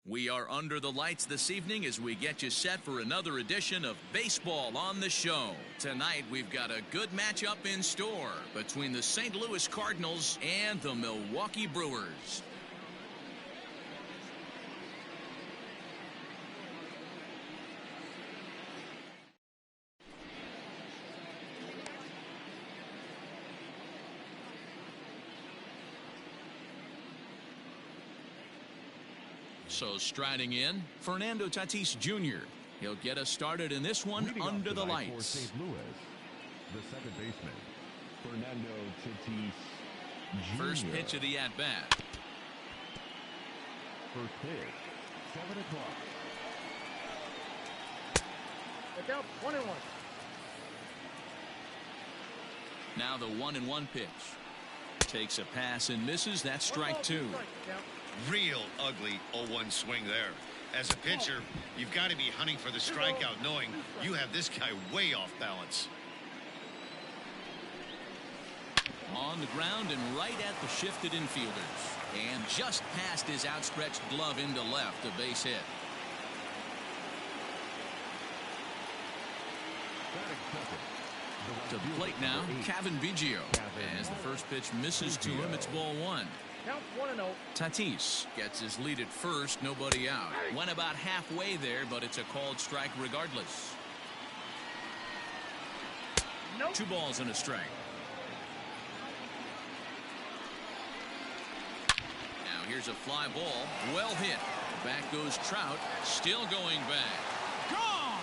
We are under the lights this evening as we get you set for another edition of Baseball on the Show. Tonight, we've got a good matchup in store between the St. Louis Cardinals and the Milwaukee Brewers. So striding in, Fernando Tatis Jr. He'll get us started in this one under the lights. For St. Louis, the second baseman, Fernando Tatis Jr. First pitch of the at-bat. First pitch, 7 o'clock. Look out, 1-1. Now the 1-1 pitch. Takes a pass and misses. That's strike two. Real ugly 0-1 swing there. As a pitcher, you've got to be hunting for the strikeout, knowing you have this guy way off balance. On the ground and right at the shifted infielders. And just past his outstretched glove into left, a base hit. To the plate now, Cavan Biggio. As the first pitch misses to him, it's ball one. Count 1-0. Tatis gets his lead at first, nobody out. Went about halfway there, but it's a called strike regardless. Nope. 2 balls and a strike. Now here's a fly ball, well hit. Back goes Trout, still going back. Gone!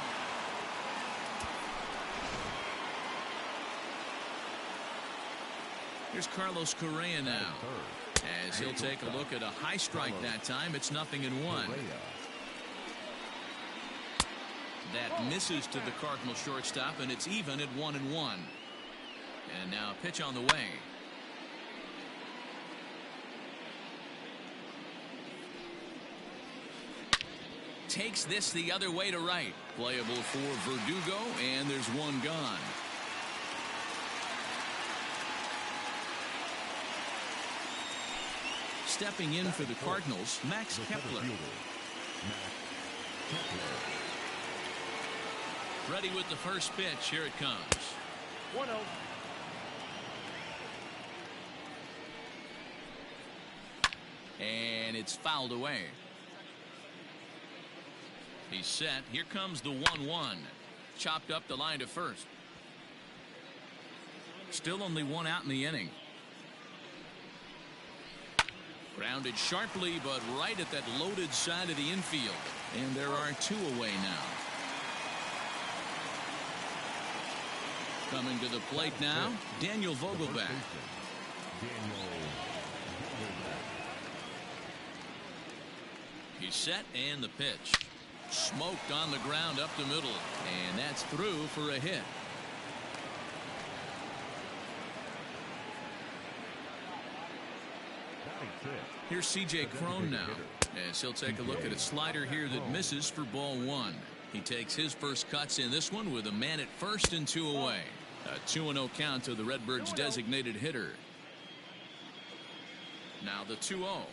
Here's Carlos Correa now. As he'll take a look at a high strike that time, it's 0-1. That misses to the Cardinal shortstop, and it's even at 1-1. And now a pitch on the way. Takes this the other way to right. Playable for Verdugo, and there's one gone. Stepping in for the Cardinals, Max Kepler. Ready with the first pitch. Here it comes. 1-0. And it's fouled away. He's set. Here comes the 1-1. Chopped up the line to first. Still only one out in the inning. Grounded sharply, but right at that loaded side of the infield. And there are 2 away now. Coming to the plate now, Daniel Vogelbach. He's set and the pitch. Smoked on the ground up the middle. And that's through for a hit. Here's C.J. Cron now, as he'll take a look at a slider here that misses for ball one. He takes his first cuts in this one with a man at first and 2 away. A 2-0 count to the Redbirds' designated hitter. Now the 2-0.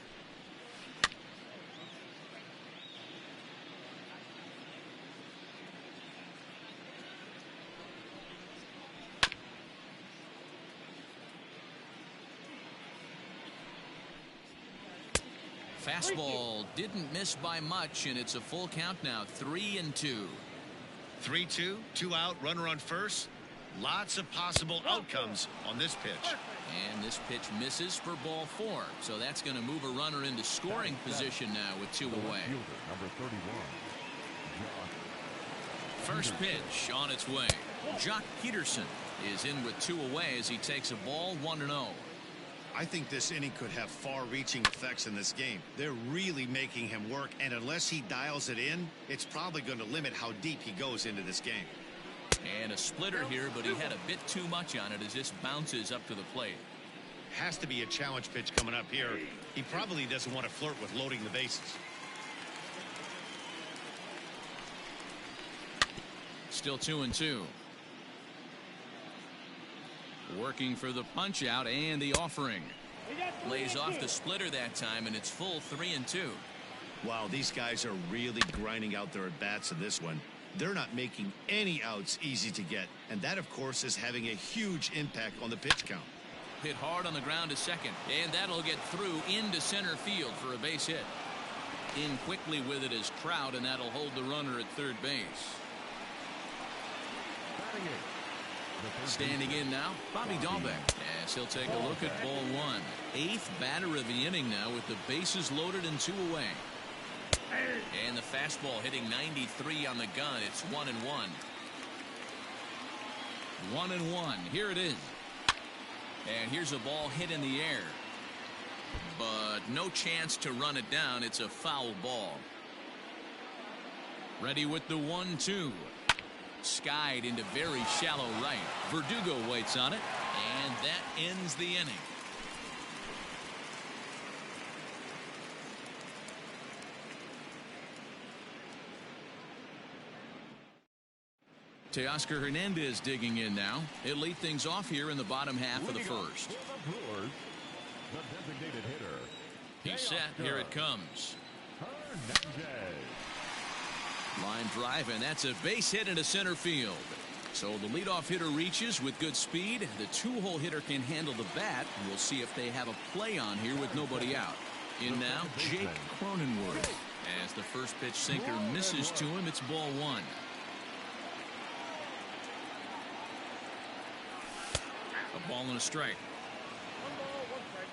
Fastball didn't miss by much, and it's a full count now. 3-2. 3-2, 2 out, runner on first. Lots of possible outcomes on this pitch. And this pitch misses for ball 4. So that's going to move a runner into scoring position now with 2 away. Number 31. First pitch on its way. Jock Peterson is in with 2 away as he takes a ball 1-0. I think this inning could have far-reaching effects in this game. They're really making him work, and unless he dials it in, it's probably going to limit how deep he goes into this game. And a splitter here, but he had a bit too much on it as this bounces up to the plate. Has to be a challenge pitch coming up here. He probably doesn't want to flirt with loading the bases. Still 2-2. Working for the punch out and the offering. Lays off the splitter that time, and it's full 3-2. Wow, these guys are really grinding out their at-bats in this one. They're not making any outs easy to get, and that, of course, is having a huge impact on the pitch count. Hit hard on the ground to second, and that'll get through into center field for a base hit. In quickly with it is Trout, and that'll hold the runner at third base. Standing in now, Bobby Dahlbeck, as he'll take a look at ball one. 8th batter of the inning now with the bases loaded and 2 away. And the fastball hitting 93 on the gun. It's 1-1. 1-1. Here it is. And here's a ball hit in the air. But no chance to run it down. It's a foul ball. Ready with the 1-2. Skied into very shallow right. Verdugo waits on it. And that ends the inning. Teoscar Hernandez digging in now. He'll lead things off here in the bottom half of the first. He's set. Here it comes. Line drive, and that's a base hit into center field. So the leadoff hitter reaches with good speed. The 2-hole hitter can handle the bat. We'll see if they have a play on here with nobody out. In now, Jake Cronenworth. As the first pitch sinker misses to him, it's ball 1. A ball and a strike. 1 ball, 1 strike.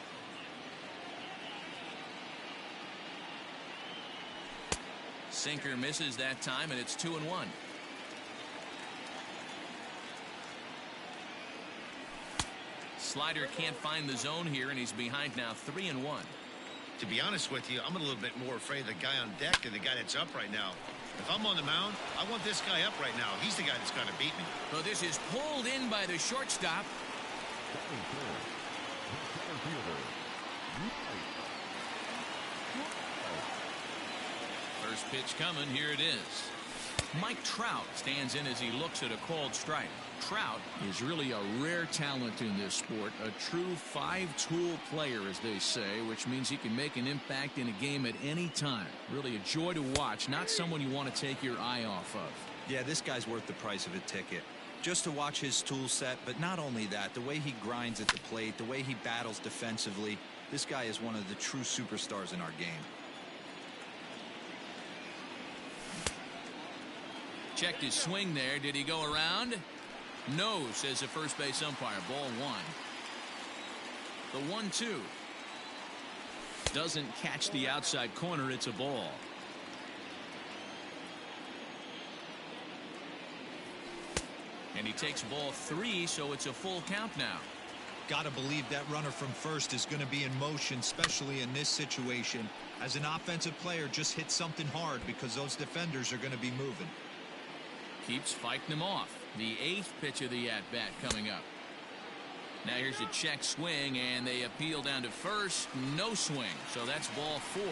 Sinker misses that time, and it's 2-1. Slider can't find the zone here, and he's behind now 3-1. To be honest with you, I'm a little bit more afraid of the guy on deck than the guy that's up right now. If I'm on the mound, I want this guy up right now. He's the guy that's going to beat me. So this is pulled in by the shortstop. First pitch coming. Here it is. Mike Trout stands in as he looks at a called strike. Trout is really a rare talent in this sport, a true 5-tool player, as they say, which means he can make an impact in a game at any time. Really a joy to watch, not someone you want to take your eye off of. Yeah, this guy's worth the price of a ticket. Just to watch his tool set, but not only that, the way he grinds at the plate, the way he battles defensively, this guy is one of the true superstars in our game. Checked his swing there. Did he go around? No, says the first base umpire. Ball 1. The 1-2. Doesn't catch the outside corner. It's a ball. And he takes ball 3, so it's a full count now. Got to believe that runner from first is going to be in motion, especially in this situation. As an offensive player, just hit something hard because those defenders are going to be moving. Keeps fighting them off. The 8th pitch of the at-bat coming up. Now here's a check swing, and they appeal down to first. No swing, so that's ball 4.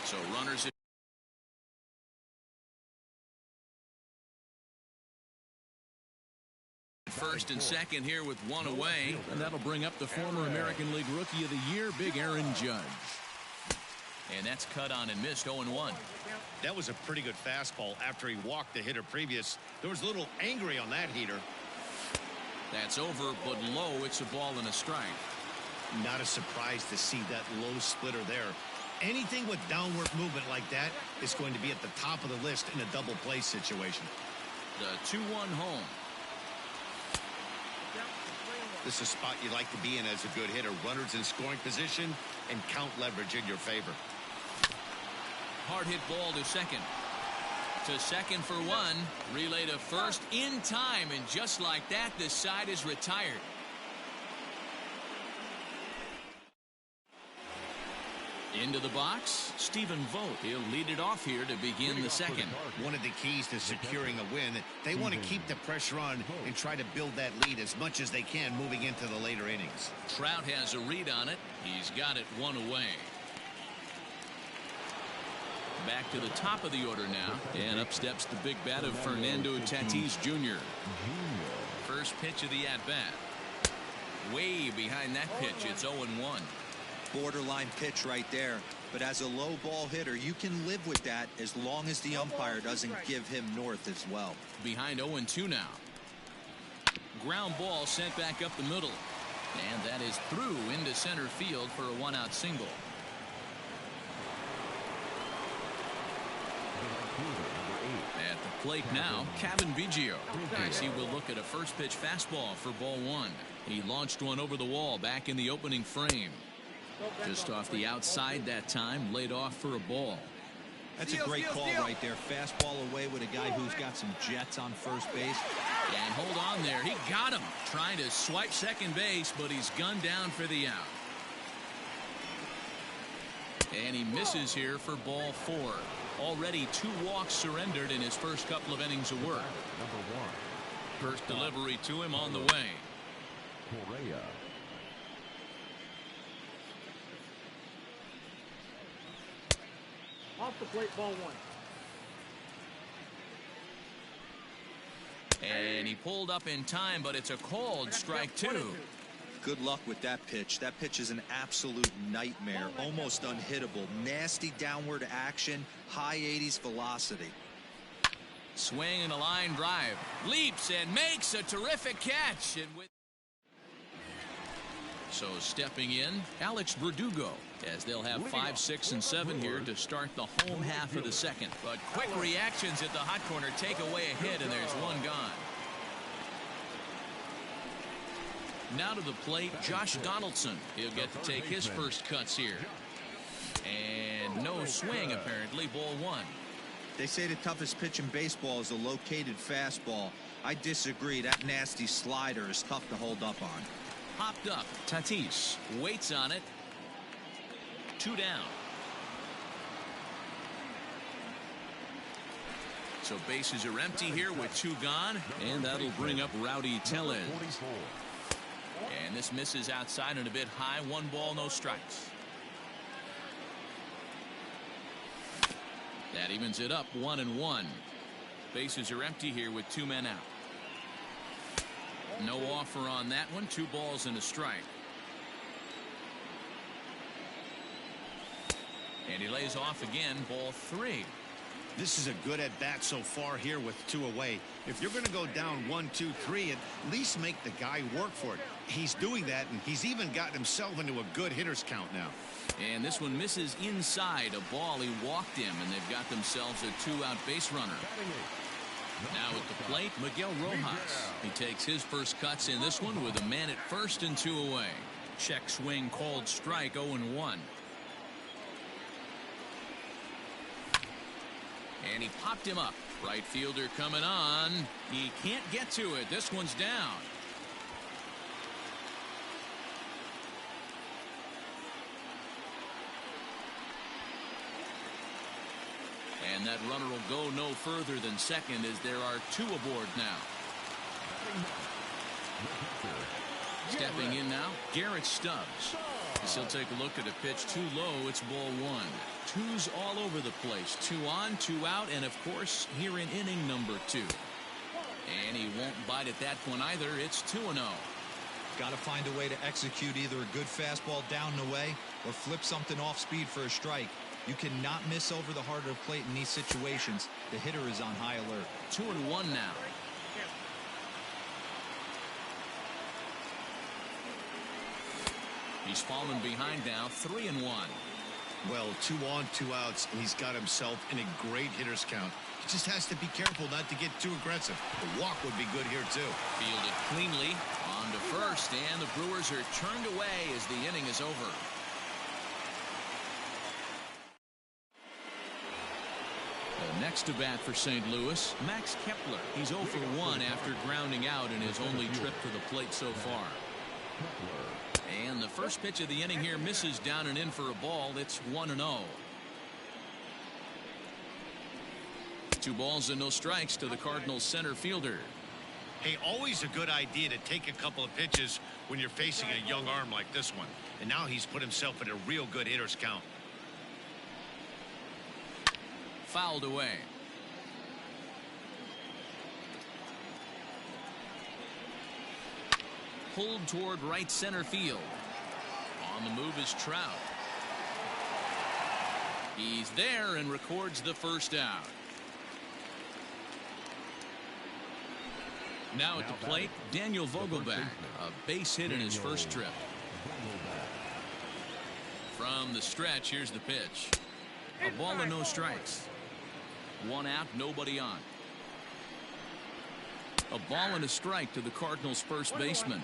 So runners... First and second here with 1 away, and that'll bring up the former American League Rookie of the Year, Big Aaron Judge. And that's cut on and missed. 0-1. That was a pretty good fastball after he walked the hitter previous. There was a little angry on that heater. That's over, but low. It's a ball and a strike. Not a surprise to see that low splitter there. Anything with downward movement like that is going to be at the top of the list in a double play situation. The 2-1 home. This is a spot you like to be in as a good hitter. Runners in scoring position and count leverage in your favor. Hard hit ball to second. To second for 1. Relay to first in time, and just like that, the side is retired. Into the box, Stephen Vogt. He'll lead it off here to begin the second. One of the keys to securing a win, they want to keep the pressure on and try to build that lead as much as they can moving into the later innings. Trout has a read on it. He's got it 1 away. Back to the top of the order now, and up steps the big bat of Fernando Tatis Jr. First pitch of the at-bat. Way behind that pitch. It's 0-1. Borderline pitch right there. But as a low ball hitter, you can live with that as long as the umpire doesn't give him north as well. Behind 0-2 now. Ground ball sent back up the middle. And that is through into center field for a one-out single. At the plate now, Kevin Biggio, as he will look at a first pitch fastball for ball one. He launched one over the wall back in the opening frame. Just off the outside that time, laid off for a ball. That's a great call right there. Fastball away with a guy who's got some jets on first base. And hold on there. He got him. Trying to swipe second base, but he's gunned down for the out. And he misses here for ball four. Already 2 walks surrendered in his first couple of innings of work. First delivery to him on the way. Correa. Off the plate, ball one. And he pulled up in time, but it's a called strike 2. Good luck with that pitch. That pitch is an absolute nightmare. Almost unhittable. Nasty downward action. High 80s velocity. Swing and a line drive. Leaps and makes a terrific catch. And with so stepping in, Alex Verdugo, as they'll have 5, 6, and 7 here to start the home half of the second. But quick reactions at the hot corner take away a hit, and there's one gone. Now to the plate, Josh Donaldson. He'll get to take his first cuts here. And no swing, apparently, ball one. They say the toughest pitch in baseball is a located fastball. I disagree. That nasty slider is tough to hold up on. Popped up. Tatis waits on it. 2 down. So bases are empty here with 2 gone. And that'll bring up Rowdy Tellez. And this misses outside and a bit high. 1 ball, no strikes. That evens it up 1-1. Bases are empty here with 2 men out. No offer on that one. 2 balls and a strike. And he lays off again. Ball 3. This is a good at bat so far here with 2 away. If you're going to go down 1, 2, 3, at least make the guy work for it. He's doing that, and he's even gotten himself into a good hitter's count now. And this one misses inside a ball. He walked him, and they've got themselves a 2-out base runner. Now at the plate, Miguel Rojas. He takes his first cuts in this one with a man at first and 2 away. Check swing called strike 0-1. And he popped him up. Right fielder coming on. He can't get to it. This one's down. And that runner will go no further than second as there are 2 aboard now. Stepping in now, Garrett Stubbs. As he'll take a look at a pitch too low. It's ball 1. 2's all over the place. 2 on, 2 out, and of course here in inning number 2. And he won't bite at that one either. It's 2-0. Got to find a way to execute either a good fastball down and away or flip something off speed for a strike. You cannot miss over the heart of the plate in these situations. The hitter is on high alert. 2-1 now. He's fallen behind now. 3-1. Well, 2 on, 2 outs, and he's got himself in a great hitter's count. He just has to be careful not to get too aggressive. The walk would be good here, too. Fielded cleanly. On to first, and the Brewers are turned away as the inning is over. The next to bat for St. Louis, Max Kepler. He's 0 for 1 after grounding out in his only trip to the plate so far. And the first pitch of the inning here misses down and in for a ball. It's 1-0. 2 balls and no strikes to the Cardinals center fielder. Hey, always a good idea to take a couple of pitches when you're facing a young arm like this one. And now he's put himself in a real good hitter's count. Fouled away. Pulled toward right center field. On the move is Trout. He's there and records the first out. Now at the plate, Daniel Vogelbach, a base hit in his first trip. From the stretch, here's the pitch. A ball and no strikes. 1 out, nobody on. A ball and a strike to the Cardinals' first baseman.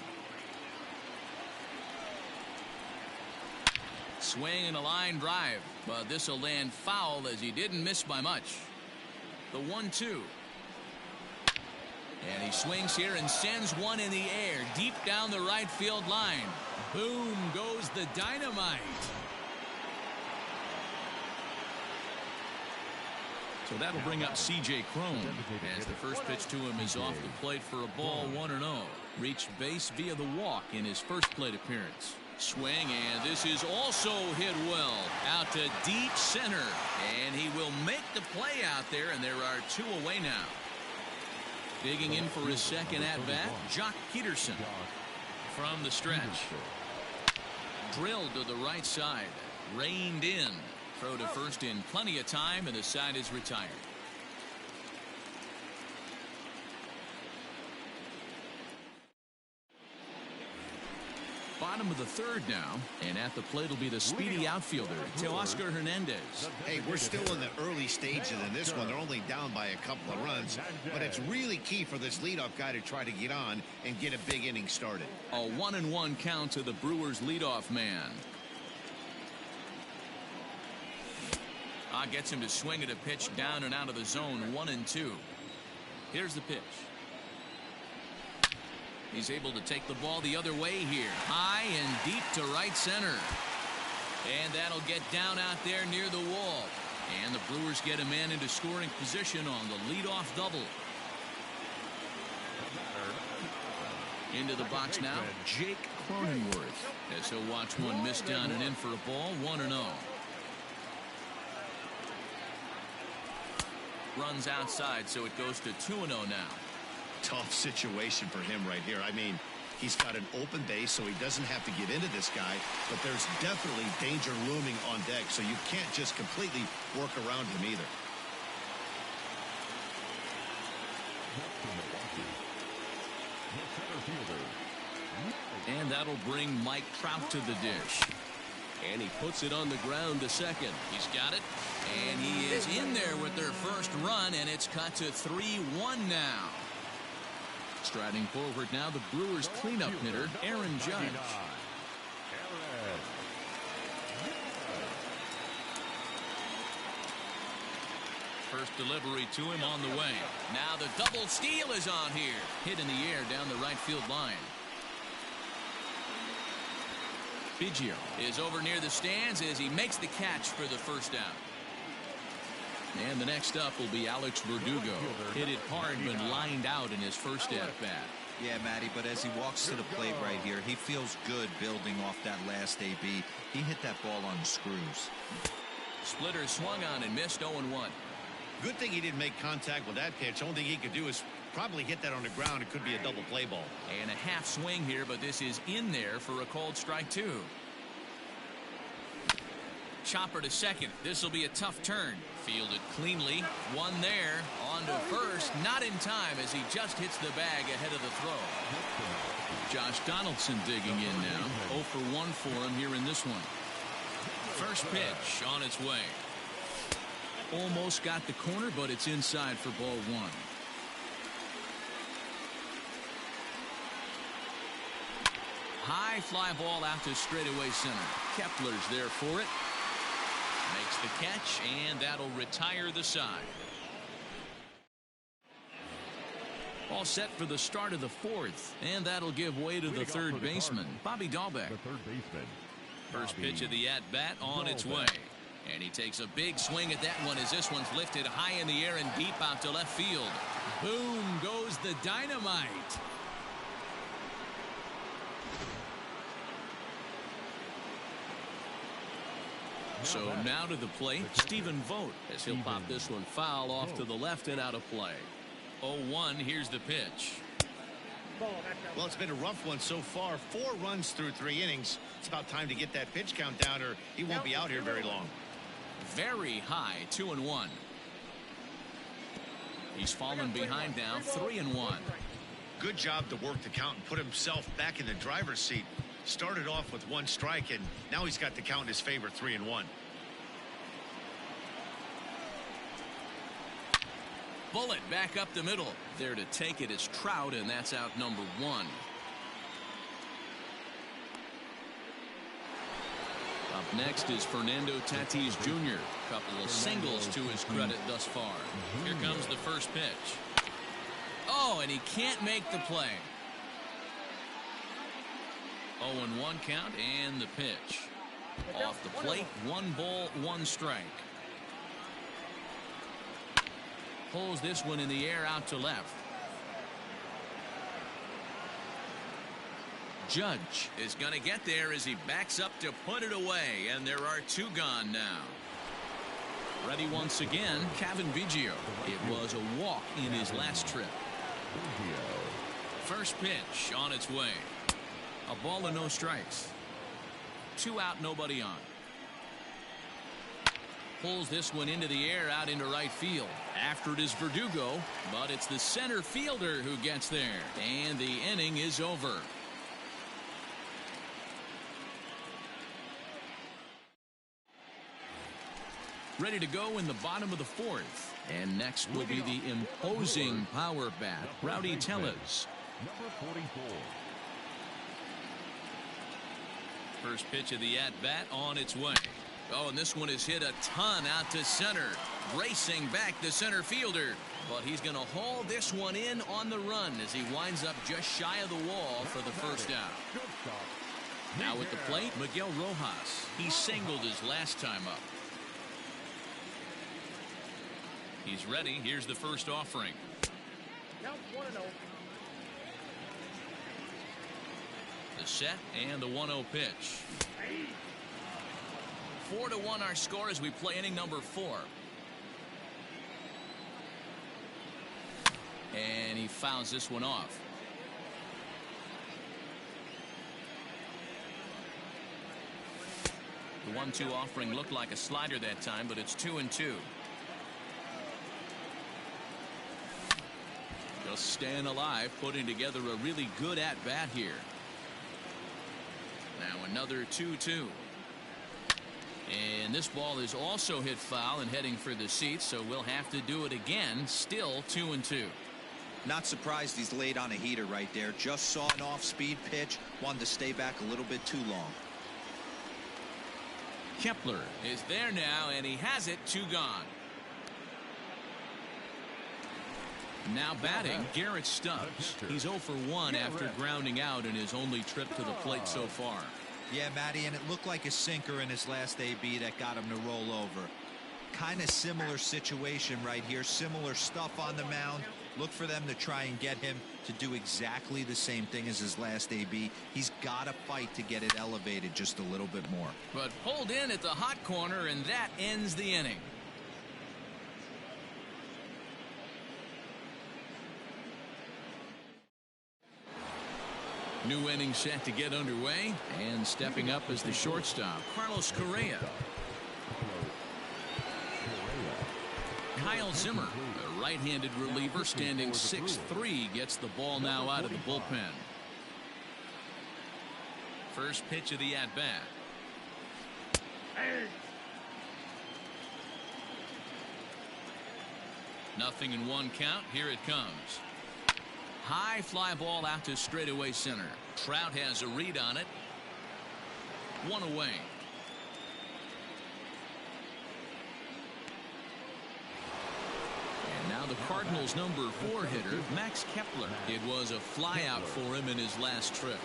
Swing and a line drive, but this will land foul as he didn't miss by much. The 1-2. And he swings here and sends one in the air deep down the right field line. Boom goes the dynamite. So that'll bring up C.J. Cron as the first pitch to him is off the plate for a ball, 1-0. Reached base via the walk in his first plate appearance. Swing, and this is also hit well out to deep center, and he will make the play out there, and there are 2 away now. Digging in for his second at-bat, Jock Peterson. From the stretch. Drilled to the right side. Reined in. Throw to first in plenty of time, and the side is retired. Bottom of the third now, and at the plate will be the speedy outfielder, Teoscar Hernandez. Hey, we're still in the early stages in this one. They're only down by a couple of runs, but it's really key for this leadoff guy to try to get on and get a big inning started. A 1-1 count to the Brewers leadoff man. Gets him to swing at a pitch down and out of the zone, 1-2. Here's the pitch. He's able to take the ball the other way here. High and deep to right center. And that'll get down out there near the wall. And the Brewers get a man into scoring position on the leadoff double. Into the box now, Jake Cronenworth. As he'll watch one miss down and in for a ball, 1-0. Runs outside, so it goes to 2-0 now. Tough situation for him right here. I mean, he's got an open base, so he doesn't have to get into this guy, but there's definitely danger looming on deck, so you can't just completely work around him either. And that'll bring Mike Trout to the dish. And he puts it on the ground to second. He's got it. And he is in there with their first run, and it's cut to 3-1 now. Striding forward now, the Brewers cleanup hitter, Aaron Judge. First delivery to him on the way. Now the double steal is on here. Hit in the air down the right field line. Biggio is over near the stands as he makes the catch for the first out. And the next up will be Alex Verdugo. Hit it hard but lined out in his first at-bat. Yeah, Matty, but as he walks to the plate right here, he feels good building off that last AB. He hit that ball on the screws. Splitter swung on and missed 0-1. Good thing he didn't make contact with that pitch. Only thing he could do is probably hit that on the ground. It could be a double play ball. And a half swing here, but this is in there for a called strike 2. Chopper to second. This will be a tough turn. Fielded cleanly. One there. On to first. Not in time as he just hits the bag ahead of the throw. Josh Donaldson digging in now. 0 for 1 for him here in this one. First pitch on its way. Almost got the corner, but it's inside for ball 1. High fly ball out to straightaway center. Kepler's there for it. Makes the catch, and that'll retire the side. All set for the start of the fourth, and that'll give way to the third baseman, Bobby Dahlbeck. First pitch of the at-bat on its way. And he takes a big swing at that one as this one's lifted high in the air and deep out to left field. Boom goes the dynamite. So now to the plate, Stephen Vogt, as he'll pop this one foul off to the left and out of play. 0-1, here's the pitch. Well, it's been a rough one so far. 4 runs through 3 innings. It's about time to get that pitch count down or he won't be out here very long. very high 2-1. He's fallen behind now 3-1. Good job to work the count and put himself back in the driver's seat. Started off with 1 strike, and now he's got the count in his favor, 3-1. Bullet back up the middle. There to take it is Trout, and that's out number 1. Up next is Fernando Tatis Jr. Couple of singles to his credit thus far. Here comes the first pitch. Oh, and he can't make the play. 0-1 count and the pitch. Off the plate, 1 ball, 1 strike. Pulls this one in the air out to left. Judge is going to get there as he backs up to put it away, and there are 2 gone now. Ready once again, Cavan Biggio. It was a walk in his last trip. First pitch on its way. A ball and no strikes. 2 out, nobody on. Pulls this one into the air out into right field. After it is Verdugo, but it's the center fielder who gets there, and the inning is over. Ready to go in the bottom of the 4th. And next will be the imposing power bat, Rowdy Tellez. Number 44. First pitch of the at-bat on its way. Oh, and this one is hit a ton out to center. Racing back the center fielder. But he's going to haul this one in on the run as he winds up just shy of the wall for the first out. Now at the plate, Miguel Rojas. He singled his last time up. He's ready. Here's the first offering. Count 1-0. The set and the 1-0 pitch. 4-1 our score as we play inning number 4. And he fouls this one off. The 1-2 offering looked like a slider that time, but it's 2-2. Just staying alive, putting together a really good at-bat here. Now another 2-2. And this ball is also hit foul and heading for the seats, so we'll have to do it again. Still 2-2. Not surprised he's laid on a heater right there. Just saw an off-speed pitch. Wanted to stay back a little bit too long. Kepler is there now, and he has it. 2 gone. Now batting, Garrett Stubbs. He's 0 for 1 after grounding out in his only trip to the plate so far. Yeah, Matty, and it looked like a sinker in his last AB that got him to roll over. Kind of similar situation right here. Similar stuff on the mound. Look for them to try and get him to do exactly the same thing as his last AB. He's got to fight to get it elevated just a little bit more. But pulled in at the hot corner, and that ends the inning. New inning set to get underway, and stepping up as the shortstop, Carlos Correa. Kyle Zimmer, the right-handed reliever, standing 6'3", gets the ball now out of the bullpen. First pitch of the at-bat. Nothing in 1 count. Here it comes. High fly ball out to straightaway center. Trout has a read on it. 1 away. And now the Cardinals' number 4 hitter, Max Kepler. It was a fly out for him in his last trip.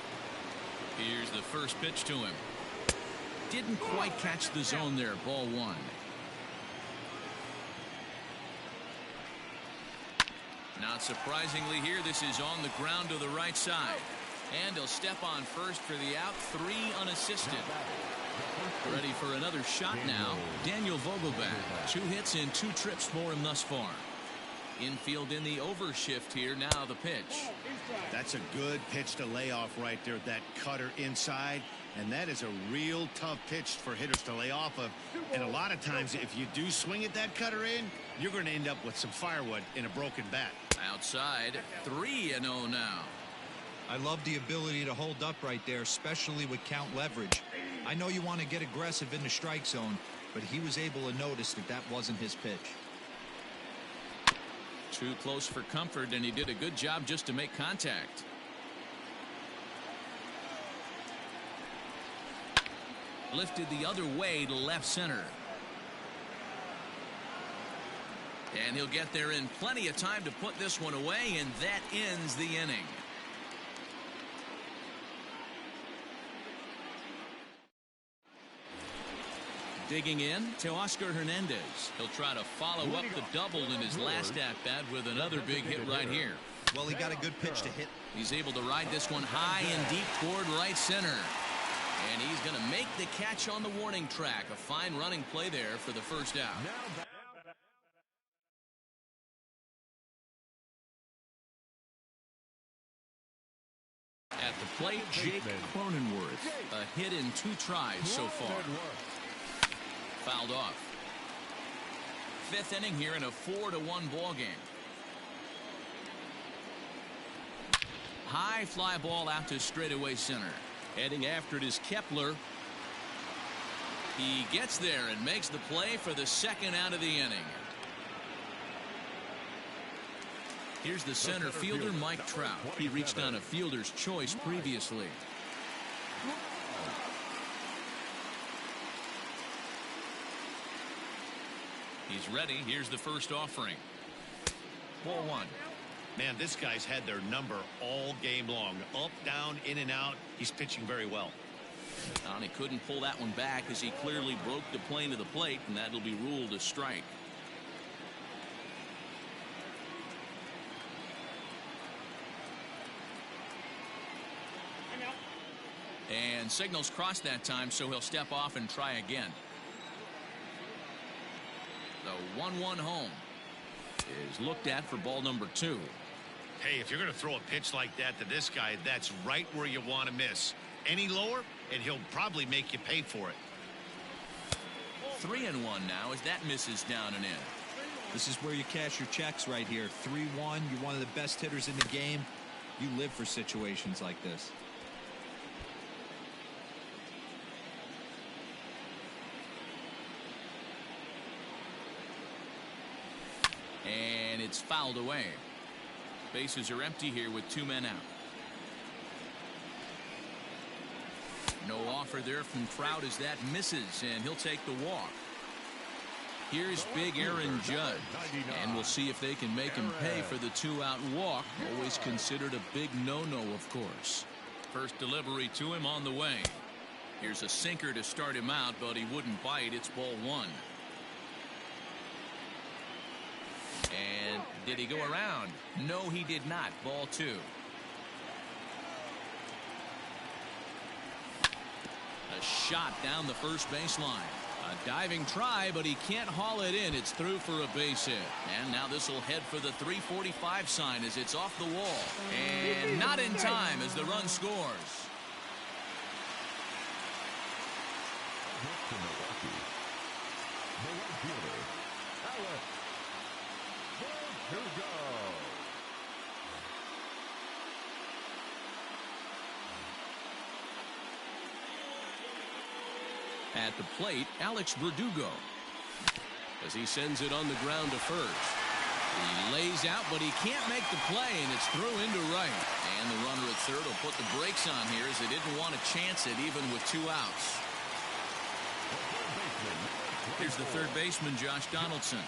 Here's the first pitch to him. Didn't quite catch the zone there. Ball 1. Not surprisingly here, this is on the ground to the right side. And he'll step on first for the out. 3 unassisted. Ready for another shot now. Daniel Vogelbach. 2 hits in 2 trips for him thus far. Infield in the overshift here. Now the pitch. That's a good pitch to lay off right there. That cutter inside. And that is a real tough pitch for hitters to lay off of. And a lot of times, if you do swing at that cutter in, you're going to end up with some firewood in a broken bat. Outside, 3-0 now. I love the ability to hold up right there, especially with count leverage. I know you want to get aggressive in the strike zone, but he was able to notice that that wasn't his pitch. Too close for comfort, and he did a good job just to make contact. Lifted the other way to left center. And he'll get there in plenty of time to put this one away, and that ends the inning. Digging in, Teoscar Hernandez. He'll try to follow up the double in his last at-bat with another big hit right here. Well, he got a good pitch to hit. He's able to ride this one high and deep toward right center. And he's going to make the catch on the warning track. A fine running play there for the first out. At the plate, Jake Cronenworth. A hit in 2 tries so far. Fouled off. 5th inning here in a 4-1 ball game. High fly ball out to straightaway center. Heading after it is Kepler. He gets there and makes the play for the second out of the inning. Here's the center fielder, Mike Trout. He reached on a fielder's choice previously. He's ready. Here's the first offering. Ball 1. Man, this guy's had their number all game long. Up, down, in and out. He's pitching very well. And he couldn't pull that one back as he clearly broke the plane of the plate, and that'll be ruled a strike. And signals crossed that time, so he'll step off and try again. The 1-1 home is looked at for ball number 2. Hey, if you're going to throw a pitch like that to this guy, that's right where you want to miss. Any lower, and he'll probably make you pay for it. 3-1 now as that misses down and in. This is where you cash your checks right here. 3-1. You're one of the best hitters in the game. You live for situations like this. And it's fouled away. Bases are empty here with 2 men out. No offer there from Trout as that misses, and he'll take the walk. Here's big Aaron Judge, and we'll see if they can make him pay for the 2-out walk. Always considered a big no-no, of course. First delivery to him on the way. Here's a sinker to start him out, but he wouldn't bite. It's ball 1. And did he go around? No, he did not. Ball 2. A shot down the first baseline. A diving try, but he can't haul it in. It's through for a base hit. And now this will head for the 345 sign as it's off the wall. And not in time as the run scores. At the plate, Alex Verdugo, as he sends it on the ground to first. He lays out, but he can't make the play, and it's through into right. And the runner at third will put the brakes on here as they didn't want to chance it even with 2 outs. Here's the third baseman, Josh Donaldson.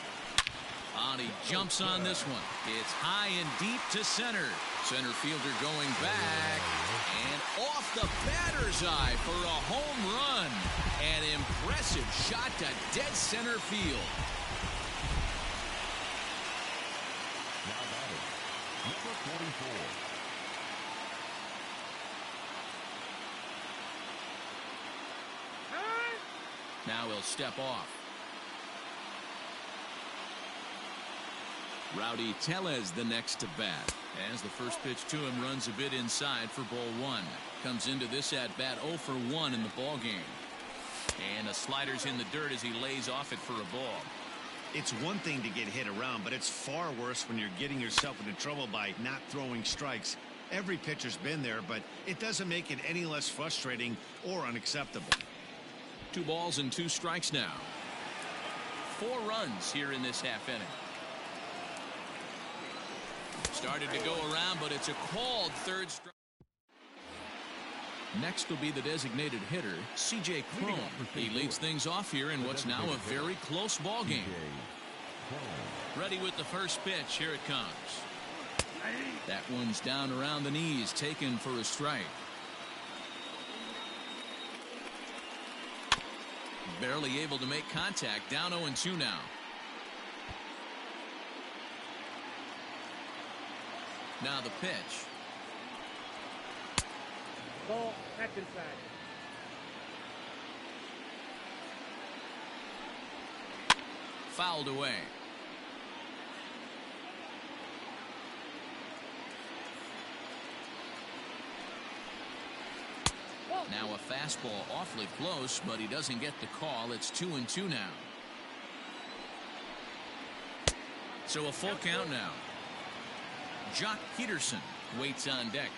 And he jumps on this one. It's high and deep to center. Center fielder going back. And off the batter's eye for a home run. An impressive shot to dead center field. Now batting, number 44. Now he'll step off. Rowdy Tellez the next to bat. As the first pitch to him runs a bit inside for ball one. Comes into this at bat 0 for 1 in the ball game. And the slider's in the dirt as he lays off it for a ball. It's one thing to get hit around, but it's far worse when you're getting yourself into trouble by not throwing strikes. Every pitcher's been there, but it doesn't make it any less frustrating or unacceptable. 2 balls and 2 strikes now. 4 runs here in this half inning. Started to go around, but it's a called third strike. Next will be the designated hitter, C.J. Cron. He leads things off here in what's now a very close ball game. Ready with the first pitch. Here it comes. That one's down around the knees, taken for a strike. Barely able to make contact. Down 0-2 now. Now the pitch. Ball, catch inside. Fouled away. Now a fastball awfully close, but he doesn't get the call. It's 2-2 now. So a full count now. Jock Peterson waits on deck.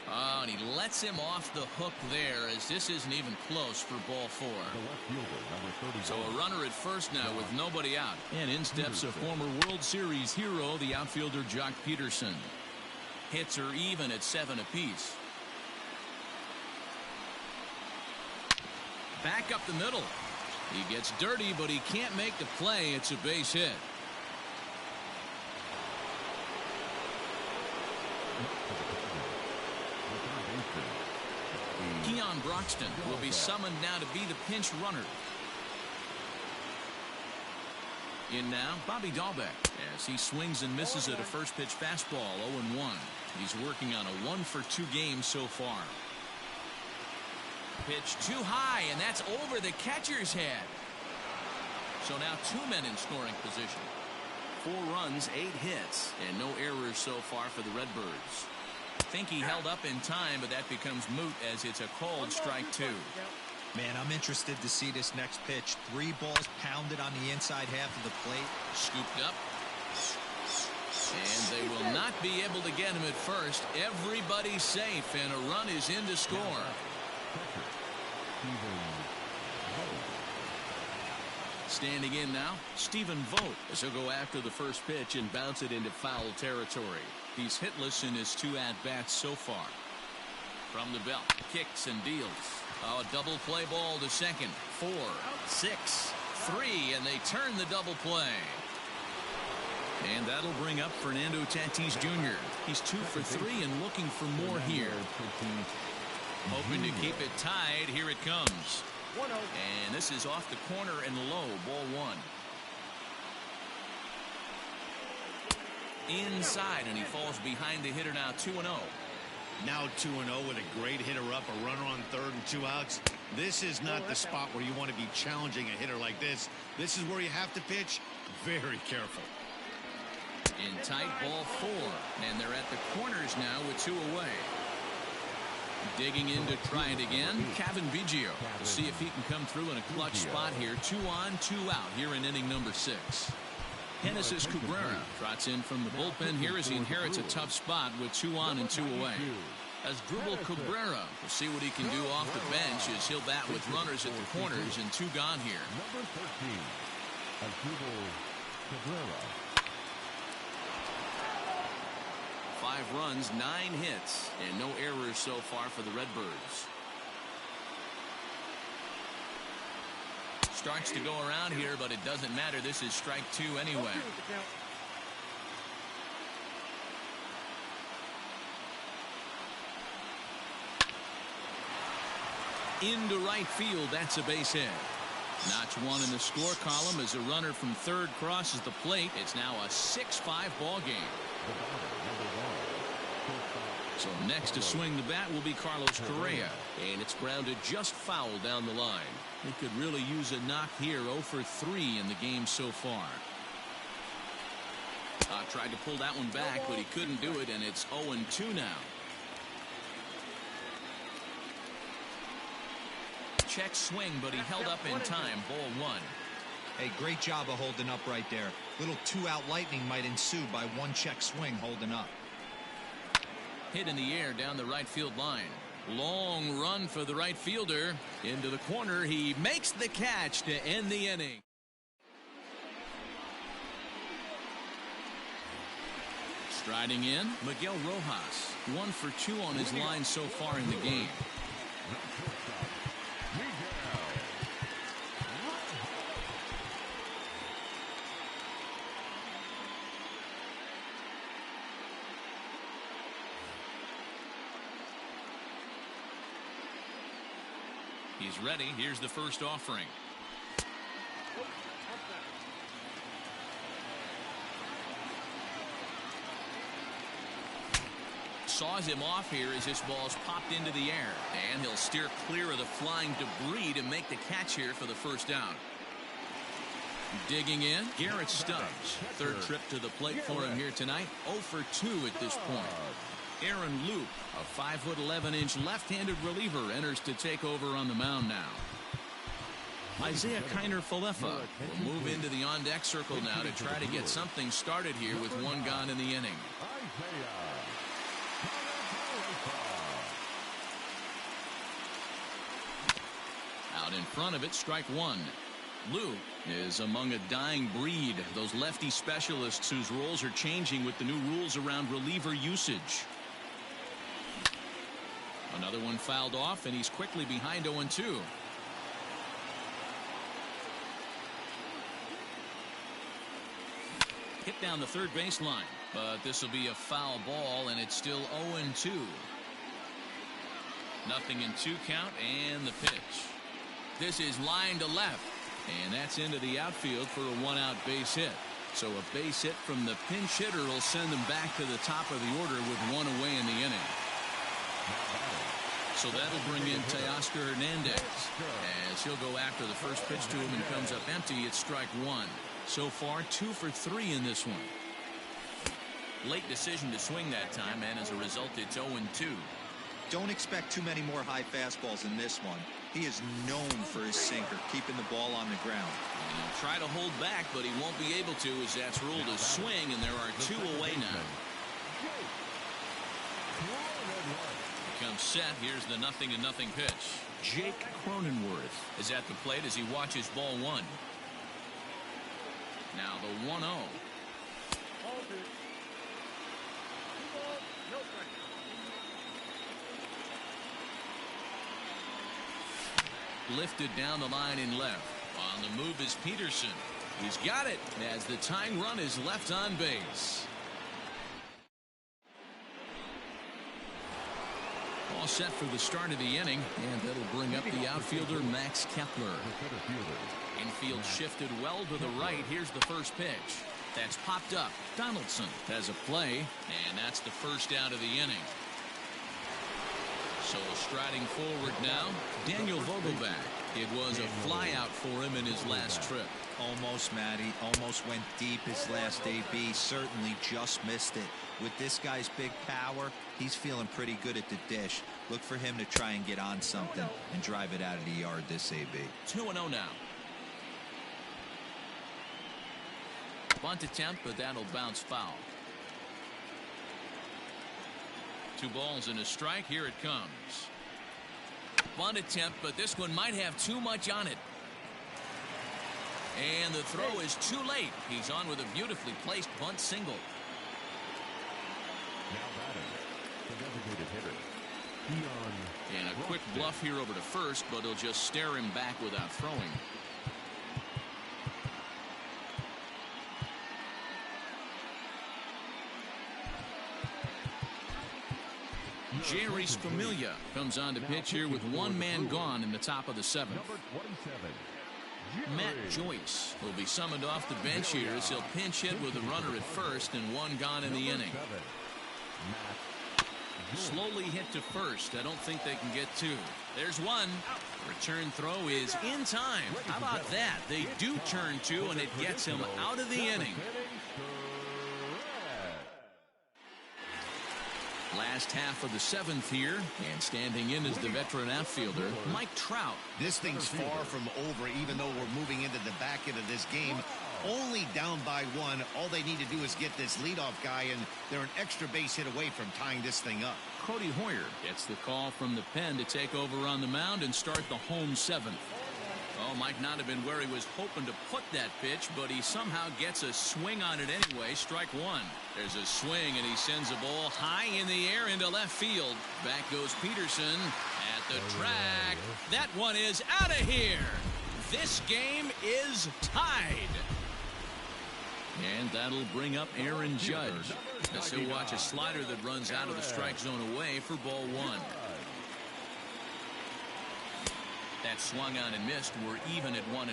Oh, and he lets him off the hook there, as this isn't even close for ball 4. So a runner at first now with nobody out. And in steps a former World Series hero, the outfielder Jock Peterson. Hits are even at 7 apiece. Back up the middle. He gets dirty, but he can't make the play. It's a base hit. Keon Broxton will be summoned now to be the pinch runner. In now, Bobby Dahlbeck, as he swings and misses at a first pitch fastball. 0-1. He's working on a 1-for-2 game so far. Pitch too high, and that's over the catcher's head. So now 2 men in scoring position. 4 runs, 8 hits, and no errors so far for the Redbirds. Think he held up in time, but that becomes moot as it's a called strike 2. Man, I'm interested to see this next pitch. 3 balls pounded on the inside half of the plate. Scooped up. And they will not be able to get him at first. Everybody's safe, and a run is in to score. Standing in now, Stephen Vogt, as he'll go after the first pitch and bounce it into foul territory. He's hitless in his 2 at-bats so far. From the belt, kicks and deals. Oh, double play ball to second. 4, 6, 3, and they turn the double play. And that'll bring up Fernando Tatis Jr. He's 2 for 3 and looking for more here. Hoping to keep it tied. Here it comes. And this is off the corner and low. Ball 1. Inside, and he falls behind the hitter now. 2-0. Now 2-0 with a great hitter up, a runner on third and 2 outs. This is not the spot where you want to be challenging a hitter like this. This is where you have to pitch very careful. In tight, ball 4, and they're at the corners now with 2 away. Digging in to try it again, Cavan Biggio. We'll see if he can come through in a clutch spot here. 2 on, 2 out here in inning number 6. Genesis Cabrera trots in from the bullpen here as he inherits a tough spot with 2 on and 2 away. Asdrubal Cabrera will see what he can do off the bench as he'll bat with runners at the corners and 2 gone here. Number 13, Asdrubal Cabrera. 5 runs, 9 hits, and no errors so far for the Redbirds. Starts to go around here, but it doesn't matter. This is strike 2 anyway. Into right field, that's a base hit. Notch 1 in the score column as a runner from third crosses the plate. It's now a 6-5 ball game. So next to swing the bat will be Carlos Correa. And it's grounded just foul down the line. He could really use a knock here. 0 for 3 in the game so far. Tried to pull that one back, but he couldn't do it, and it's 0-2 now. Check swing, but he held up in time. Ball 1. Hey, great job of holding up right there. Little 2-out lightning might ensue by one check swing holding up. Hit in the air down the right field line. Long run for the right fielder. Into the corner. He makes the catch to end the inning. Striding in, Miguel Rojas. 1 for 2 on his line so far in the game. He's ready. Here's the first offering. Saws him off here as this ball's popped into the air. And he'll steer clear of the flying debris to make the catch here for the first down. Digging in, Garrett Stubbs. Third trip to the plate for him here tonight. 0 for 2 at this point. Aaron Loup, a 5'11" left-handed reliever, enters to take over on the mound now. Isaiah Kiner-Falefa will move into the on-deck circle now to try to get something started here with 1 gone in the inning. Out in front of it, strike 1. Loup is among a dying breed, those lefty specialists whose roles are changing with the new rules around reliever usage. Another one fouled off, and he's quickly behind 0-2. Hit down the third baseline, but this will be a foul ball, and it's still 0-2. 0-2 count, and the pitch. This is line to left, and that's into the outfield for a 1-out base hit. So a base hit from the pinch hitter will send them back to the top of the order with 1 away in the inning. So that'll bring in Teoscar Hernandez as he'll go after the first pitch to him and comes up empty. It's strike 1. So far 2 for 3 in this one. Late decision to swing that time, and as a result it's 0-2. Don't expect too many more high fastballs in this one. He is known for his sinker, keeping the ball on the ground. And he'll try to hold back, but he won't be able to as that's ruled a swing, and there are 2 away now. Comes set. Here's the 0-0 pitch. Jake Cronenworth is at the plate as he watches ball 1. Now the 1-0. Lifted down the line in left. On the move is Peterson. He's got it as the tying run is left on base. All set for the start of the inning, and that'll bring up the outfielder Max Kepler. Infield shifted well to the right. Here's the first pitch. That's popped up. Donaldson has a play, and that's the first out of the inning. So striding forward now, Daniel Vogelbach. It was a flyout for him in his last trip. Almost, Matty. Almost went deep his last AB. Certainly just missed it. With this guy's big power, he's feeling pretty good at the dish. Look for him to try and get on something and drive it out of the yard this AB. 2-0 now. Bunt attempt, but that'll bounce foul. 2 balls and a strike. Here it comes. Bunt attempt, but this one might have too much on it. And the throw is too late. He's on with a beautifully placed bunt single. Now batting, the designated hitter, Dion. And a quick bluff here over to first, but he'll just stare him back without throwing. Jerry's Familia comes on to pitch here with 1 man gone in the top of the 7th. Number 27, Matt Joyce will be summoned off the bench here as he'll pinch hit with a runner at first and 1 gone in the inning. Slowly hit to first. I don't think they can get two. There's one. Return throw is in time. How about that? They do turn two, and it gets him out of the inning. Last half of the seventh here, and standing in is the veteran outfielder, Mike Trout. This thing's far from over, even though we're moving into the back end of this game. Only down by one. All they need to do is get this leadoff guy, and they're an extra base hit away from tying this thing up. Cody Hoyer gets the call from the pen to take over on the mound and start the home seventh. Oh, might not have been where he was hoping to put that pitch, but he somehow gets a swing on it anyway. Strike one. There's a swing, and he sends a ball high in the air into left field. Back goes Peterson at the track. That one is out of here. This game is tied. And that'll bring up Aaron Judge, as he'll watch a slider that runs out of the strike zone away for ball one. That swung on and missed. We're even at 1-1.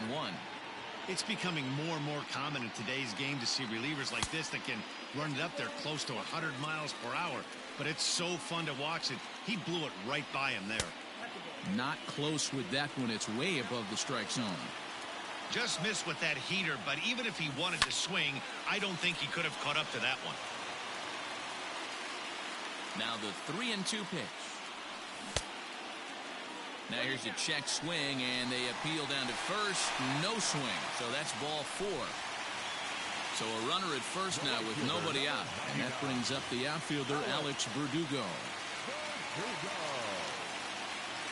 It's becoming more and more common in today's game to see relievers like this that can run it up there close to 100 miles per hour. But it's so fun to watch it. He blew it right by him there. Not close with that one. It's way above the strike zone. Just missed with that heater, but even if he wanted to swing, I don't think he could have caught up to that one. Now the 3-2 pitch. Now here's a check swing, and they appeal down to first. No swing, so that's ball four. So a runner at first now with nobody out, and that brings up the outfielder Alex Verdugo.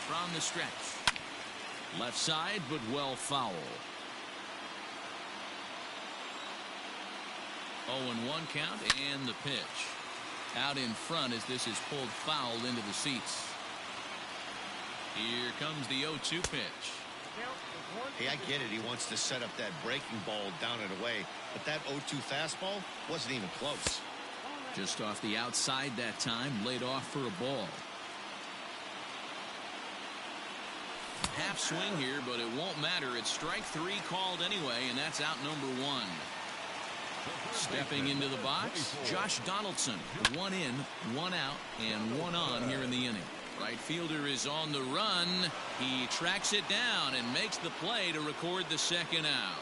From the stretch. Left side, but well foul. 0-1 count, and the pitch. Out in front as this is pulled foul into the seats. Here comes the 0-2 pitch. Hey, I get it. He wants to set up that breaking ball down and away, but that 0-2 fastball wasn't even close. Just off the outside that time, laid off for a ball. Half swing here, but it won't matter. It's strike three called anyway, and that's out number one. Stepping into the box, Josh Donaldson. 1 in, 1 out, and 1 on here in the inning. Right fielder is on the run. He tracks it down and makes the play to record the second out.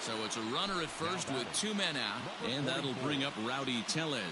So it's a runner at first with 2 men out, and that'll bring up Rowdy Tellez.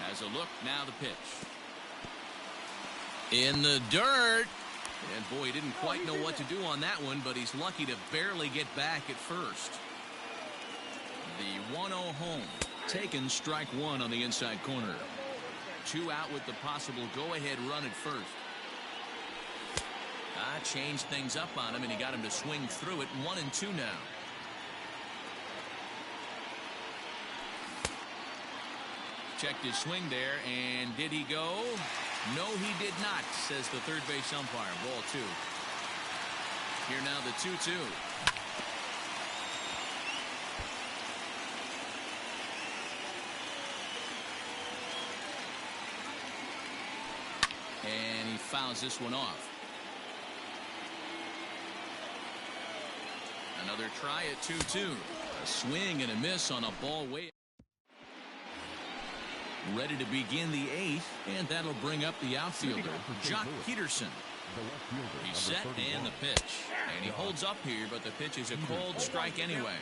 Has a look, now the pitch. In the dirt. And boy, he didn't quite know what to do on that one, but he's lucky to barely get back at first. The 1-0 home. Taken strike one on the inside corner. 2 out with the possible go-ahead run at first. Changed things up on him, and he got him to swing through it. 1-2 now. Checked his swing there, and did he go? No, he did not, says the third base umpire. Ball 2. Here now the 2-2. And he fouls this one off. Another try at 2-2. A swing and a miss on a ball way. Ready to begin the 8th, and that'll bring up the outfielder, Jock Peterson. He's set, and the pitch. And he holds up here, but the pitch is a cold strike anyway.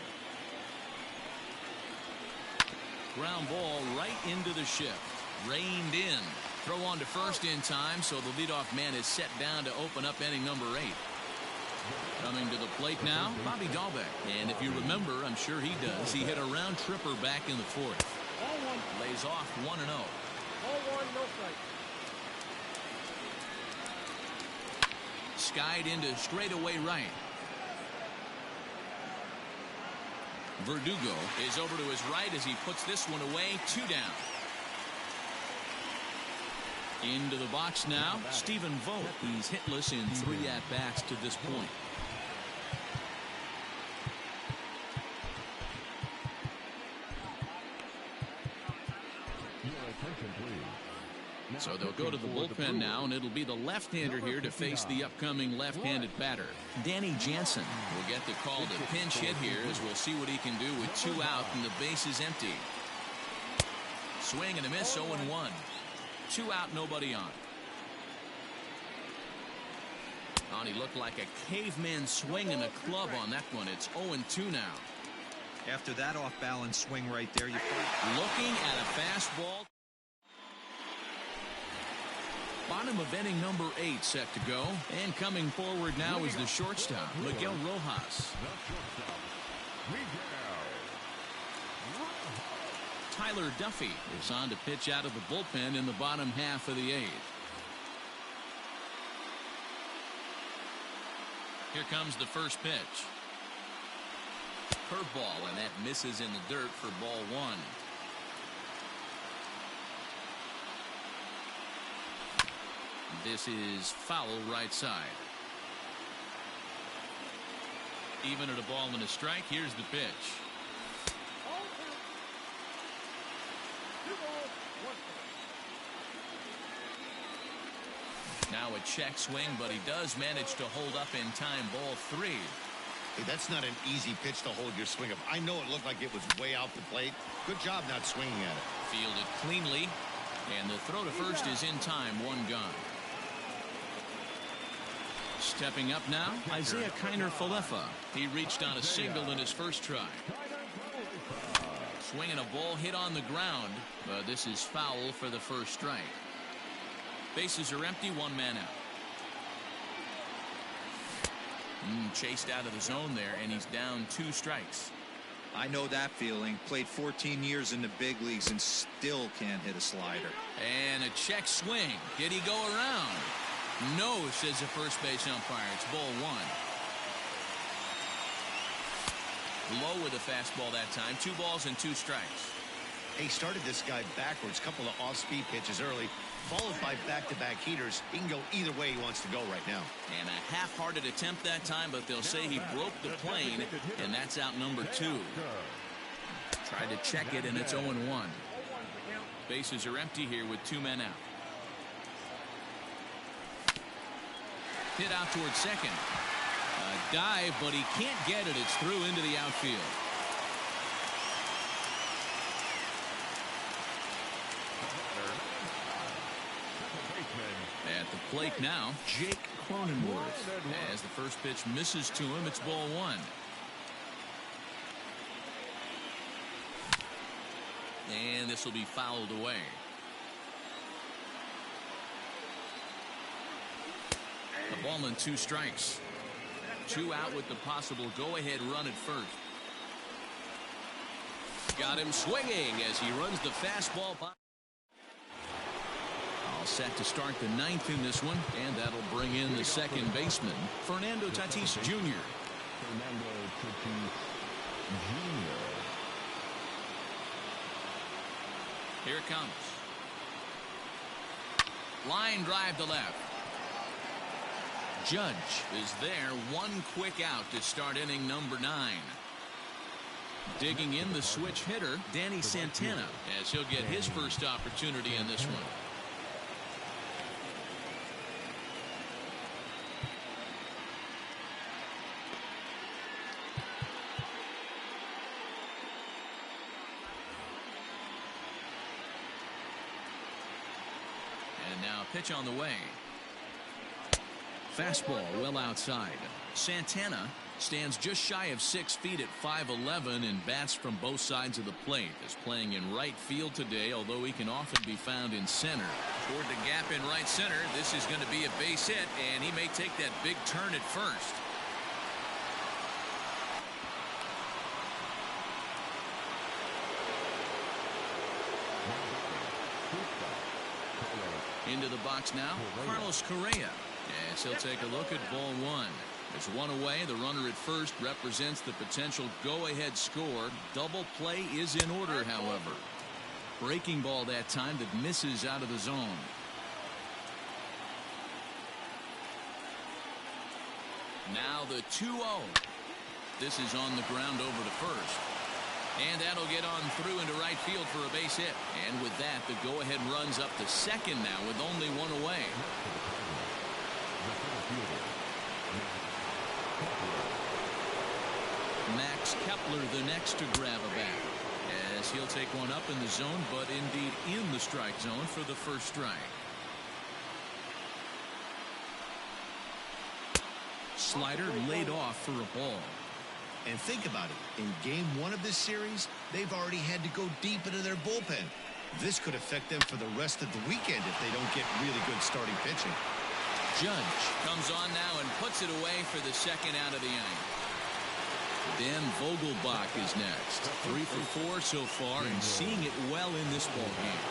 Ground ball right into the shift. Reined in. Throw on to first in time, so the leadoff man is set down to open up inning number 8. Coming to the plate now, Bobby Dahlbeck. And if you remember, I'm sure he does, he hit a round tripper back in the 4th. Lays off 1-0. Ball 1, no strike. Skied into straightaway right. Verdugo is over to his right as he puts this one away. 2 down. Into the box now, Stephen Vogt. He's hitless in 3 at-bats to this point. So they'll go to the bullpen now, and it'll be the left-hander here to face the upcoming left-handed batter. Danny Jansen will get the call to pinch hit here, as we'll see what he can do with 2 out and the base is empty. Swing and a miss, 0-1. 2 out, nobody on. Oh, he looked like a caveman swinging a club on that one. It's 0-2 now. After that off-balance swing right there, you looking at a fastball. Bottom of inning number 8 set to go, and coming forward now is the shortstop, Miguel Rojas. Tyler Duffy is on to pitch out of the bullpen in the bottom half of the 8th. Here comes the first pitch. Curveball, and that misses in the dirt for ball 1. This is foul right side. Even at a ball and a strike, here's the pitch. Now a check swing, but he does manage to hold up in time. Ball 3. Hey, that's not an easy pitch to hold your swing of. I know it looked like it was way out the plate. Good job not swinging at it. Fielded cleanly, and the throw to first is in time. 1 gone. Stepping up now, Isaiah Kiner-Falefa. He reached on a single in his first try. Swinging a ball hit on the ground, but this is foul for the first strike. Bases are empty, 1 man out. Chased out of the zone there, and he's down 2 strikes. I know that feeling. Played 14 years in the big leagues and still can't hit a slider. And a check swing. Did he go around? No, says the first base umpire. It's ball 1. Low with a fastball that time. 2 balls and 2 strikes. He started this guy backwards. Couple of off-speed pitches early, followed by back-to-back heaters. He can go either way he wants to go right now. And a half-hearted attempt that time, but they'll say he broke the plane, and that's out number 2. Tried to check it, and it's 0-1. Bases are empty here with 2 men out. Hit out towards second. A dive, but he can't get it. It's through into the outfield. At the plate now, Jake Cronenworth. As the first pitch misses to him, it's ball 1. And this will be fouled away. A ball and 2 strikes. 2 out with the possible go-ahead run at first. Got him swinging as he runs the fastball by. All set to start the 9th in this one, and that'll bring in the second baseman, Fernando Tatis Jr. Fernando Tatis Jr. Here it comes. Line drive to left. Judge is there. 1 quick out to start inning number 9. Digging in the switch hitter, Danny Santana, as he'll get his first opportunity in this one. And now pitch on the way. Fastball well outside. Santana stands just shy of 6 feet at 5'11" and bats from both sides of the plate. Is playing in right field today, although he can often be found in center. Toward the gap in right center. This is going to be a base hit, and he may take that big turn at first. Into the box now, Carlos Correa. Yes, he'll take a look at ball 1. There's one away. The runner at first represents the potential go-ahead score. Double play is in order, however. Breaking ball that time that misses out of the zone. Now the 2-0. This is on the ground over to first. And that'll get on through into right field for a base hit. And with that, the go-ahead runs up to second now with only one away. Max Kepler the next to grab a bat, as he'll take one up in the zone, but indeed in the strike zone for the first strike. Slider laid off for a ball. And think about it. In game 1 of this series, they've already had to go deep into their bullpen. This could affect them for the rest of the weekend if they don't get really good starting pitching. Judge comes on now and puts it away for the second out of the inning. Dan Vogelbach is next. 3 for 4 so far and seeing it well in this ball game.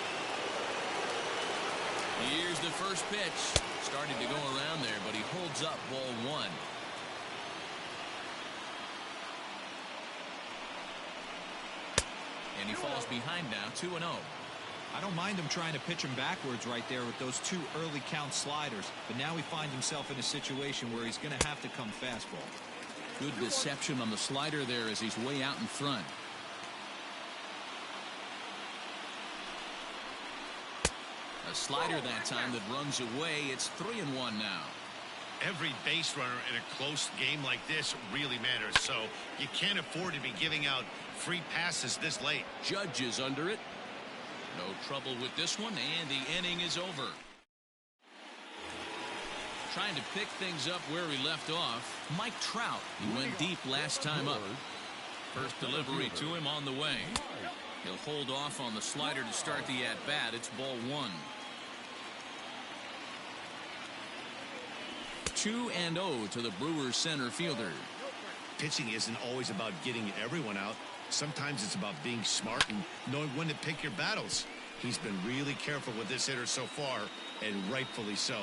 Here's the first pitch. Started to go around there, but he holds up ball 1. And he falls behind now, 2-0. I don't mind him trying to pitch him backwards right there with those 2 early count sliders, but now he finds himself in a situation where he's going to have to come fastball. Good deception on the slider there as he's way out in front. A slider that time that runs away. It's 3-1 now. Every base runner in a close game like this really matters, so you can't afford to be giving out free passes this late. Judge is under it. No trouble with this one, and the inning is over. Trying to pick things up where he left off, Mike Trout. He went deep last time up. First delivery to him on the way. He'll hold off on the slider to start the at-bat. It's ball 1. 2-0 to the Brewers center fielder. Pitching isn't always about getting everyone out. Sometimes it's about being smart and knowing when to pick your battles. He's been really careful with this hitter so far, and rightfully so.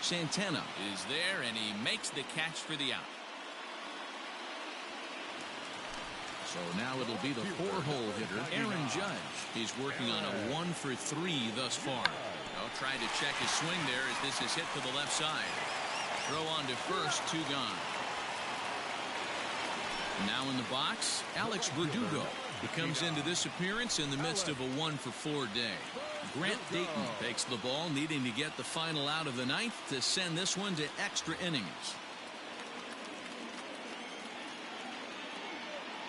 Santana is there, and he makes the catch for the out. So now it'll be the 4-hole hitter, Aaron Judge. He's working on a 1 for 3 thus far. Now trying to check his swing there as this is hit to the left side. Throw on to first, 2 gone. Now in the box, Alex Verdugo. He comes into this appearance in the midst of a 1 for 4 day. Grant Dayton takes the ball, needing to get the final out of the 9th to send this one to extra innings.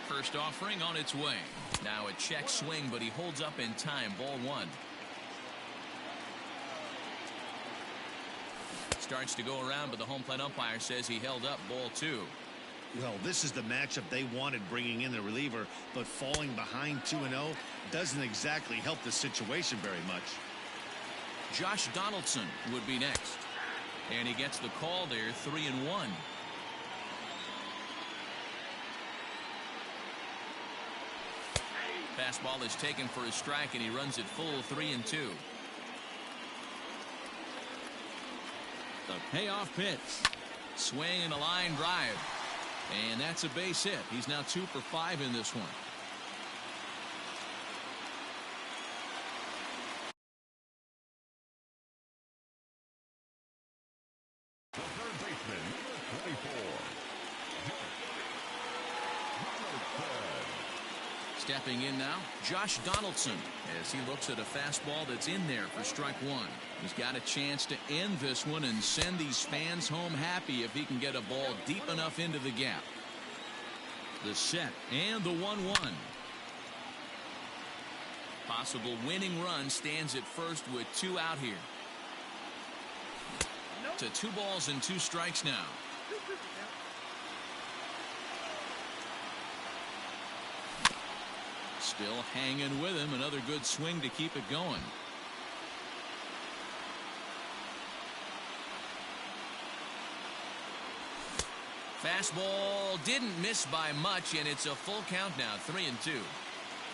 First offering on its way. Now a check swing, but he holds up in time. Ball 1. Starts to go around, but the home plate umpire says he held up. Ball 2. Well, this is the matchup they wanted, bringing in the reliever, but falling behind 2-0 doesn't exactly help the situation very much. Josh Donaldson would be next, and he gets the call there. 3-1. Fastball is taken for a strike, and he runs it full. 3-2. The payoff pitch. Swing and a line drive. And that's a base hit. He's now 2 for 5 in this one. The third baseman, number 24. Stepping in now, Josh Donaldson, as he looks at a fastball that's in there for strike 1. He's got a chance to end this one and send these fans home happy if he can get a ball deep enough into the gap. The set and the 1-1. Possible winning run stands at first with 2 out here. To 2 balls and 2 strikes now. Still hanging with him. Another good swing to keep it going. Fastball didn't miss by much, and it's a full count now. 3-2.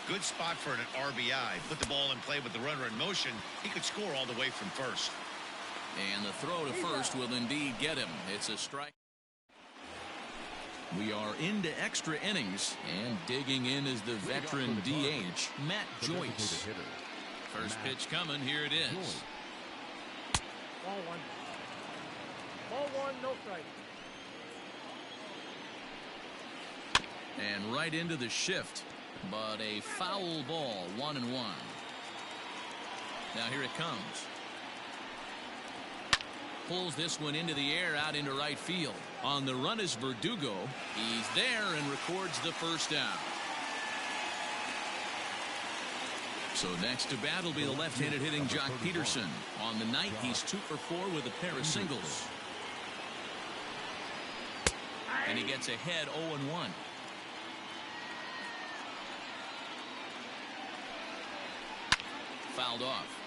Good spot for an RBI. Put the ball in play with the runner in motion. He could score all the way from first. And the throw to first will indeed get him. It's a strike. We are into extra innings, and digging in is the veteran DH, Matt Joyce. First pitch coming, here it is. Ball one. Ball one, no strike. And right into the shift, but a foul ball, 1-1. Now here it comes. Pulls this one into the air, out into right field. On the run is Verdugo. He's there and records the first out. So next to bat will be the left-handed hitting Jock Peterson. On the night, he's 2 for 4 with a pair of singles. And he gets ahead 0-1. Fouled off.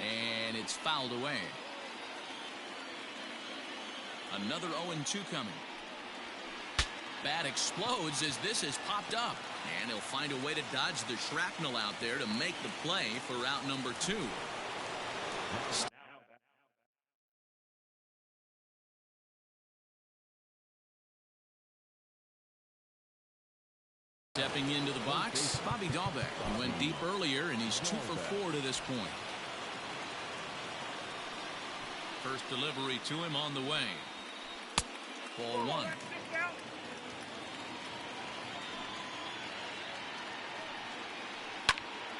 And it's fouled away. Another 0-2 coming. Bat explodes as this is popped up. And he'll find a way to dodge the shrapnel out there to make the play for out number 2. Stepping into the box, Bobby Dahlbeck. He went deep earlier, and he's 2 for 4 to this point. First delivery to him on the way. Ball 1.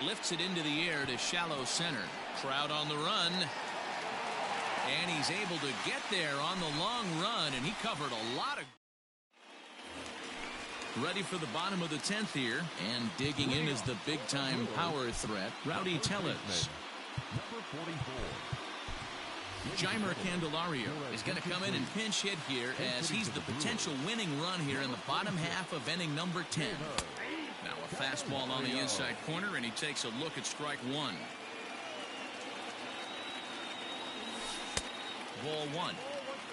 Lifts it into the air to shallow center. Trout on the run. And he's able to get there on the long run, and he covered a lot of... Ready for the bottom of the 10th here, and digging in is the big-time power threat, Rowdy Tellez. Jeimer Candelario is going to come in and pinch hit here as he's the potential winning run here in the bottom half of inning number 10. Now a fastball on the inside corner, and he takes a look at strike 1. Ball 1.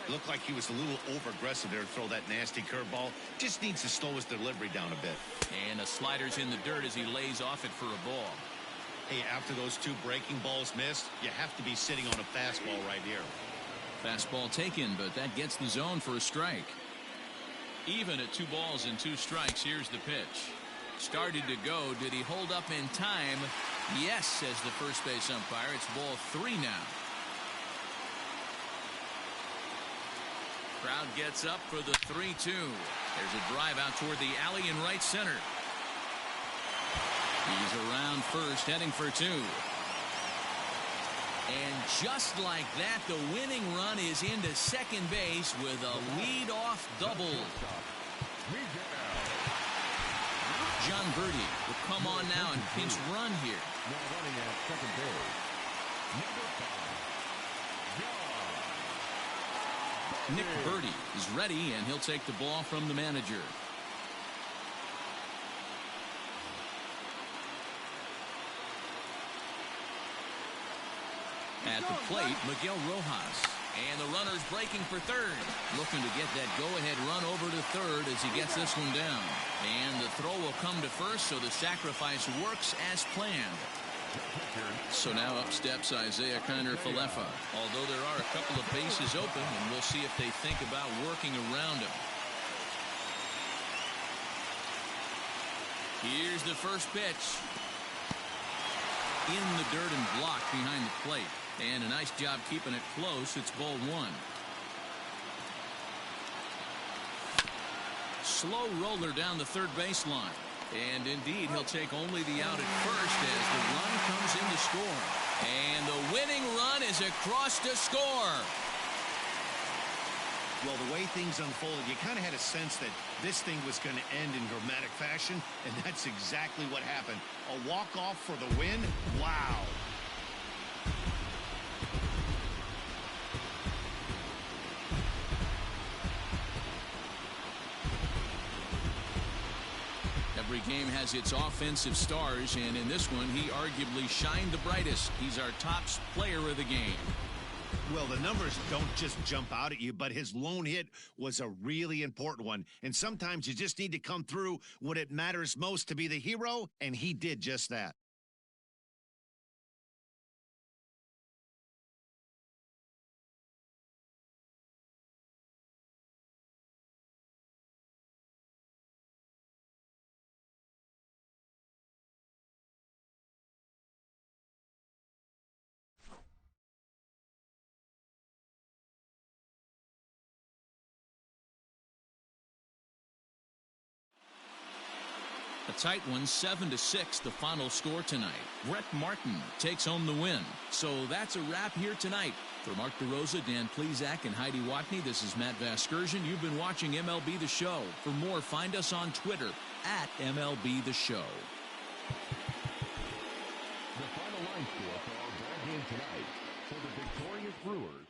Looked like he was a little over-aggressive there to throw that nasty curveball. Just needs to slow his delivery down a bit. And the slider's in the dirt as he lays off it for a ball. Hey, after those 2 breaking balls missed, you have to be sitting on a fastball right here. Fastball taken, but that gets the zone for a strike. Even at 2 balls and 2 strikes, here's the pitch. Started to go. Did he hold up in time? Yes, says the first base umpire. It's ball 3 now. Crowd gets up for the 3-2. There's a drive out toward the alley in right center. He's around first, heading for 2. And just like that, the winning run is into second base with a lead-off double. John Birdie will come on now and pinch run here. Now running at second base, number 5, Nick Birdie is ready, and he'll take the ball from the manager. At the plate, Miguel Rojas. And the runner's breaking for third. Looking to get that go-ahead run over to third as he gets this one down. And the throw will come to first, so the sacrifice works as planned. So now up steps Isiah Kiner-Falefa. Although there are a couple of bases open, and we'll see if they think about working around him. Here's the first pitch. In the dirt and blocked behind the plate. And a nice job keeping it close. It's ball 1. Slow roller down the third baseline. And indeed, he'll take only the out at first as the run comes in to score. And the winning run is across to score. Well, the way things unfolded, you kind of had a sense that this thing was going to end in dramatic fashion, and that's exactly what happened. A walk-off for the win? Wow. Every game has its offensive stars, and in this one, he arguably shined the brightest. He's our top player of the game. Well, the numbers don't just jump out at you, but his lone hit was a really important one. And sometimes you just need to come through when it matters most to be the hero, and he did just that. A tight one, 7-6, the final score tonight. Brett Martin takes home the win. So that's a wrap here tonight. For Mark DeRosa, Dan Plesac, and Heidi Watney, this is Matt Vasgersian. You've been watching MLB The Show. For more, find us on Twitter at MLB The Show. The final line score for our ball game tonight. For the victorious Brewers,